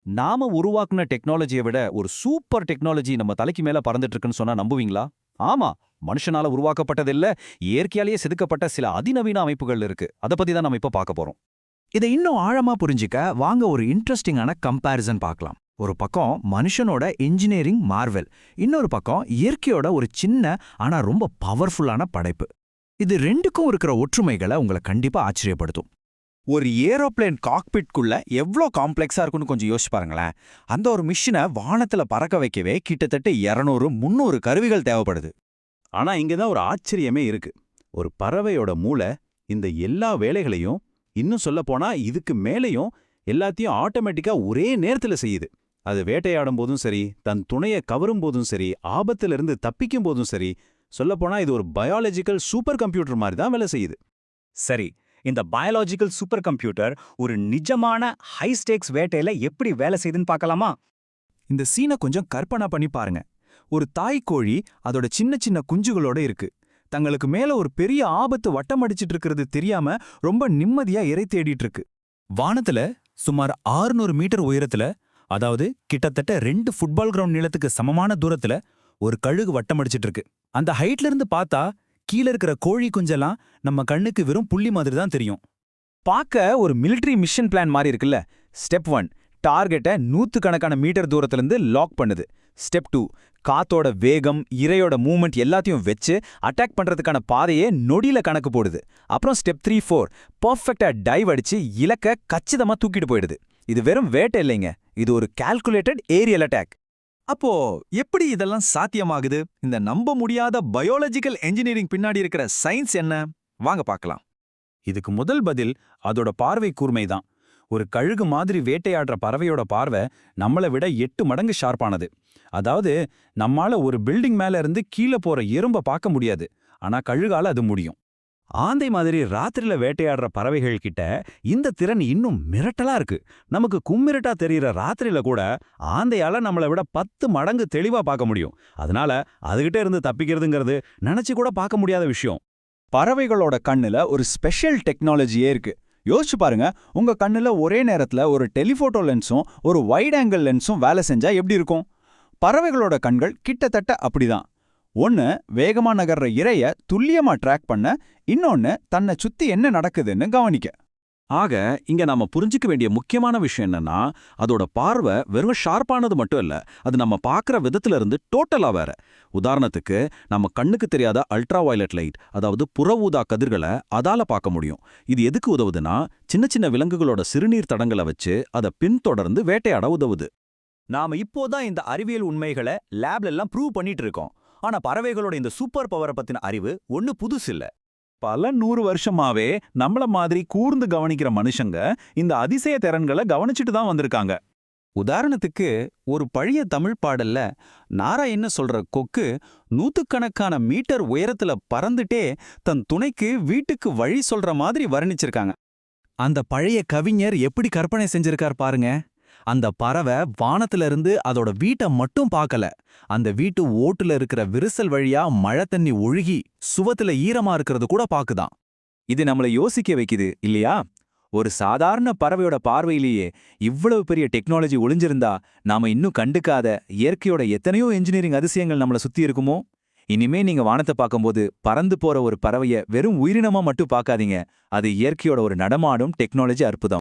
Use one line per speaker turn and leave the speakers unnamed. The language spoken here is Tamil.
நாம உருவாக்குன டெக்னாலஜியை விட ஒரு சூப்பர் டெக்னாலஜி நம்ம தலைக்கு மேல பறந்துட்டு இருக்குன்னு சொன்னா நம்புவீங்களா? ஆமா, மனுஷனால உருவாக்கப்பட்டது இல்ல, இயற்கையாலேயே செதுக்கப்பட்ட சில அதிநவீன அமைப்புகள் இருக்கு. அத பத்தி தான் நம்ம இப்ப பார்க்க போறோம்.
இதை இன்னும் ஆழமா புரிஞ்சிக்க வாங்க ஒரு இன்ட்ரெஸ்டிங்கான கம்பேரிசன் பார்க்கலாம். ஒரு பக்கம் மனுஷனோட இன்ஜினியரிங் மார்வெல், இன்னொரு பக்கம் இயற்கையோட ஒரு சின்ன ஆனா ரொம்ப பவர்ஃபுல்லான படைப்பு. இது ரெண்டுக்கும் இருக்கிற ஒற்றுமைகளை உங்களை கண்டிப்பா ஆச்சரியப்படுத்தும்.
ஒரு ஏரோப்ளேன் காக்பிட்குள்ள எவ்ளோ காம்ப்ளெக்ஸா இருக்குன்னு கொஞ்சம் யோசிச்சு பாருங்களேன். அந்த ஒரு மிஷினை வானத்துல பறக்க வைக்கவே கிட்டத்தட்ட 200-300 கருவிகள் தேவைப்படுது.
ஆனா இங்கதான் ஒரு ஆச்சரியமே இருக்கு. ஒரு பறவையோட மூளை இந்த எல்லா வேலைகளையும், இன்னும் சொல்லப்போனா இதுக்கு மேலேயும் எல்லாத்தையும் ஆட்டோமேட்டிக்கா ஒரே நேரத்துல செய்யுது. அது வேட்டையாடும் போதும் சரி, தன் துணையை கவரும் போதும் சரி, ஆபத்திலிருந்து தப்பிக்கும் போதும் சரி, சொல்லப்போனா இது ஒரு பயாலஜிக்கல் சூப்பர் கம்ப்யூட்டர் மாதிரி தான் வேலை செய்யுது.
சரி, இந்த பயாலஜிக்கல் சூப்பர் கம்ப்யூட்டர் ஒரு நிஜமான ஹை ஸ்டேக்ஸ் வேட்டையில எப்படி வேலை செய்யுதுன்னு பார்க்கலாமா?
இந்த சீனை கொஞ்சம் கற்பனை பண்ணி பாருங்க. ஒரு தாய் கோழி அதோட சின்ன சின்ன குஞ்சுகளோட இருக்கு. தங்களுக்கு மேல ஒரு பெரிய ஆபத்து வட்டமடிச்சிட்டு இருக்கிறது தெரியாம ரொம்ப நிம்மதியா இரை தேடிட்டு இருக்கு. வானத்துல சுமார் 600 மீட்டர் உயரத்துல, அதாவது கிட்டத்தட்ட 2 ஃபுட்பால் கிரவுண்ட் நீளத்துக்கு சமமான தூரத்துல ஒரு கழுகு வட்டமடிச்சிட்டு இருக்கு. அந்த ஹைட்ல இருந்து பார்த்தா கீழ இருக்கிற கோழி குஞ்செல்லாம் நம்ம கண்ணுக்கு வெறும் புள்ளி மாதிரி தான் தெரியும்.
பார்க்க ஒரு மிலிட்டரி மிஷன் பிளான் மாதிரி இருக்குல்ல. ஸ்டெப் 1, டார்கெட்டை 100கணக்கான மீட்டர் தூரத்திலிருந்து லாக் பண்ணுது. ஸ்டெப் 2, காத்தோட வேகம், இரையோட மூவ்மெண்ட் எல்லாத்தையும் வச்சு அட்டாக் பண்றதுக்கான பாதையே நொடியில கணக்கு போடுது. அப்புறம் ஸ்டெப் 3, 4 பர்ஃபெக்டா டைவ் அடிச்சு இலக்க கச்சிதமா தூக்கிட்டு போயிடுது. இது வெறும் வேட்டை இல்லைங்க, இது ஒரு கால்குலேட்டட் ஏரியல் அட்டாக்.
அப்போ எப்படி இதெல்லாம் சாத்தியமாகுது? இந்த நம்ப முடியாத பயாலஜிக்கல் என்ஜினியரிங் பின்னாடி இருக்கிற சயின்ஸ் என்ன? வாங்க பார்க்கலாம்.
இதுக்கு முதல் பதில் அதோட பார்வை கூர்மைதான். ஒரு கழுகு மாதிரி வேட்டையாடுற பறவையோட பார்வை நம்மளை விட 8 மடங்கு ஷார்ப்பானது. அதாவது நம்மால ஒரு பில்டிங் மேல இருந்து கீழே போற எறும்ப பார்க்க முடியாது, ஆனா கழுகால அது முடியும்.
ஆந்தை மாதிரி ராத்திரில வேட்டையாடுற பறவைகள் கிட்ட இந்த திறன் இன்னும் மிரட்டலா இருக்கு. நமக்கு கும்மிரட்டா தெரியற ராத்திரில கூட ஆந்தையால நம்மளை விட 10 மடங்கு தெளிவா பார்க்க முடியும். அதனால அதுகிட்ட இருந்து தப்பிக்கிறதுங்கிறது நினைச்சு கூட பார்க்க முடியாத விஷயம்.
பறவைகளோட கண்ணுல ஒரு ஸ்பெஷல் டெக்னாலஜியே இருக்கு. யோசிச்சு பாருங்க, உங்க கண்ணுல ஒரே நேரத்துல ஒரு டெலிஃபோட்டோ லென்ஸும் ஒரு வைட் ஆங்கிள் லென்ஸும் வேலை செஞ்சா எப்படி இருக்கும்? பறவைகளோட கண்கள் கிட்டத்தட்ட அப்படிதான். ஒன்னு வேகமா நகர்ற இரைய துல்லியமா ட்ராக் பண்ண, இன்னொன்னு தன்னை சுத்தி என்ன நடக்குதுன்னு கவனிக்க.
ஆக இங்க நாம புரிஞ்சுக்க வேண்டிய முக்கியமான விஷயம் என்னன்னா, அதோட பார்வை வெறும் ஷார்ப்பானது மட்டும் இல்ல, அது நம்ம பார்க்குற விதத்துல இருந்து டோட்டலா வேற. உதாரணத்துக்கு, நம்ம கண்ணுக்கு தெரியாத அல்ட்ரா வயலட் லைட், அதாவது புற ஊதா கதிர்களை அதால பார்க்க முடியும். இது எதுக்கு உதவுதுன்னா, சின்ன சின்ன விலங்குகளோட சிறுநீர் தடங்களை வச்சு அதை பின்தொடர்ந்து வேட்டையாட உதவுது.
நாம இப்போதான் இந்த அறிவியல் உண்மைகளை லேப்ல எல்லாம் ப்ரூவ் பண்ணிட்டு இருக்கோம். ஆனா பறவைகளோட இந்த சூப்பர் பவரை பத்தின அறிவு ஒண்ணு புதுசு இல்ல.
பல 100 வருஷமாவே நம்மள மாதிரி கூர்ந்து கவனிக்கிற மனுஷங்க இந்த அதிசய திறன்களை கவனிச்சுட்டு தான் வந்திருக்காங்க.
உதாரணத்துக்கு, ஒரு பழைய தமிழ் பாடல்ல நாராயண சொல்ற கொக்கு 100கணக்கான மீட்டர் உயரத்துல பறந்துட்டே தன் துணைக்கு வீட்டுக்கு வழி சொல்ற மாதிரி வர்ணிச்சிருக்காங்க.
அந்த பழைய கவிஞர் எப்படி கற்பனை செஞ்சிருக்கார் பாருங்க. அந்த பறவை வானத்துல இருந்து அதோட வீட்டை மட்டும் பார்க்கல, அந்த வீட்டு ஓட்டுல இருக்கிற விரிசல் வழியா மழை தண்ணி ஒழுகி சுவத்துல ஈரமா இருக்கிறது கூட பாக்குதான்.
இது நம்மளை யோசிக்க வைக்குது இல்லையா? ஒரு சாதாரண பறவையோட பார்வையிலேயே இவ்வளவு பெரிய டெக்னாலஜி ஒளிஞ்சிருந்தா நாம இன்னும் கண்டுக்காத இயற்கையோட எத்தனையோ என்ஜினியரிங் அதிசயங்கள் நம்மள சுத்தி இருக்குமோ? இனிமே நீங்க வானத்தை பார்க்கும்போது பறந்து போற ஒரு பறவைய வெறும் உயிரினமா மட்டும் பார்க்காதீங்க, அது இயற்கையோட ஒரு நடமாடும் டெக்னாலஜி அற்புதம்.